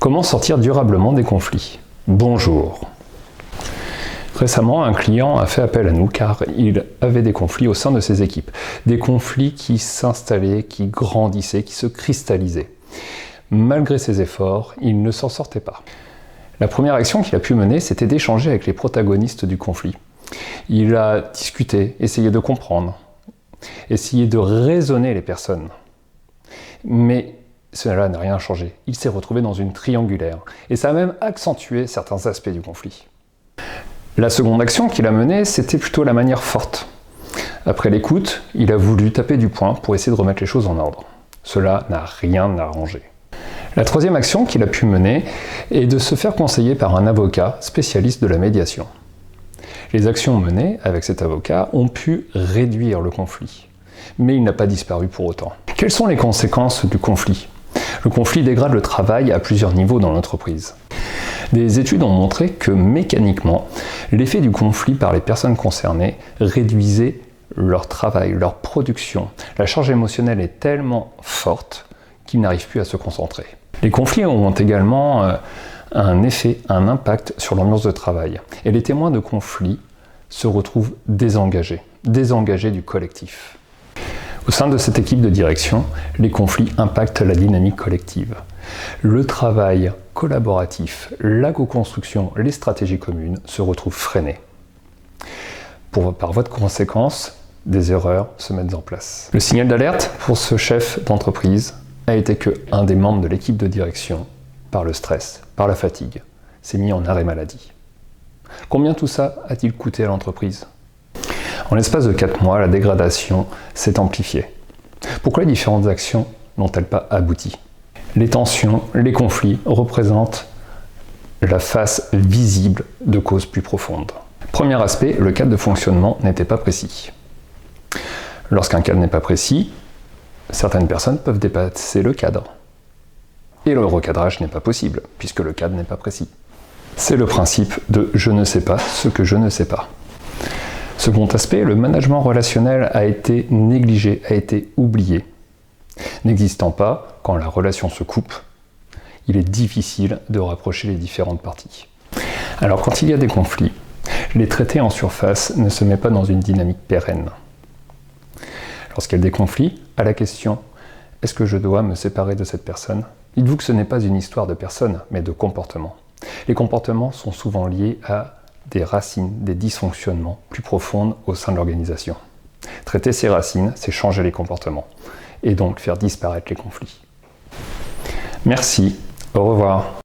Comment sortir durablement des conflits? Bonjour. Récemment, un client a fait appel à nous car il avait des conflits au sein de ses équipes. Des conflits qui s'installaient, qui grandissaient, qui se cristallisaient. Malgré ses efforts, il ne s'en sortait pas. La première action qu'il a pu mener, c'était d'échanger avec les protagonistes du conflit. Il a discuté, essayé de comprendre, essayé de raisonner les personnes. Mais cela n'a rien changé. Il s'est retrouvé dans une triangulaire. Et ça a même accentué certains aspects du conflit. La seconde action qu'il a menée, c'était plutôt la manière forte. Après l'écoute, il a voulu taper du poing pour essayer de remettre les choses en ordre. Cela n'a rien arrangé. La troisième action qu'il a pu mener est de se faire conseiller par un avocat spécialiste de la médiation. Les actions menées avec cet avocat ont pu réduire le conflit. Mais il n'a pas disparu pour autant. Quelles sont les conséquences du conflit? Le conflit dégrade le travail à plusieurs niveaux dans l'entreprise. Des études ont montré que mécaniquement, l'effet du conflit par les personnes concernées réduisait leur travail, leur production. La charge émotionnelle est tellement forte qu'ils n'arrivent plus à se concentrer. Les conflits ont également un effet, un impact sur l'ambiance de travail. Et les témoins de conflits se retrouvent désengagés du collectif. Au sein de cette équipe de direction, les conflits impactent la dynamique collective. Le travail collaboratif, la co-construction, les stratégies communes se retrouvent freinés. Par voie de conséquence, des erreurs se mettent en place. Le signal d'alerte pour ce chef d'entreprise a été qu'un des membres de l'équipe de direction, par le stress, par la fatigue, s'est mis en arrêt maladie. Combien tout ça a-t-il coûté à l'entreprise? En l'espace de 4 mois, la dégradation s'est amplifiée. Pourquoi les différentes actions n'ont-elles pas abouti? Les tensions, les conflits représentent la face visible de causes plus profondes. Premier aspect, le cadre de fonctionnement n'était pas précis. Lorsqu'un cadre n'est pas précis, certaines personnes peuvent dépasser le cadre. Et le recadrage n'est pas possible, puisque le cadre n'est pas précis. C'est le principe de « je ne sais pas ce que je ne sais pas ». Second aspect, le management relationnel a été négligé, a été oublié. N'existant pas, quand la relation se coupe, il est difficile de rapprocher les différentes parties. Alors quand il y a des conflits, les traiter en surface ne se met pas dans une dynamique pérenne. Lorsqu'il y a des conflits, à la question « est-ce que je dois me séparer de cette personne ?» Dites-vous que ce n'est pas une histoire de personne, mais de comportement. Les comportements sont souvent liés à des racines, des dysfonctionnements plus profondes au sein de l'organisation. Traiter ces racines, c'est changer les comportements, et donc faire disparaître les conflits. Merci, au revoir.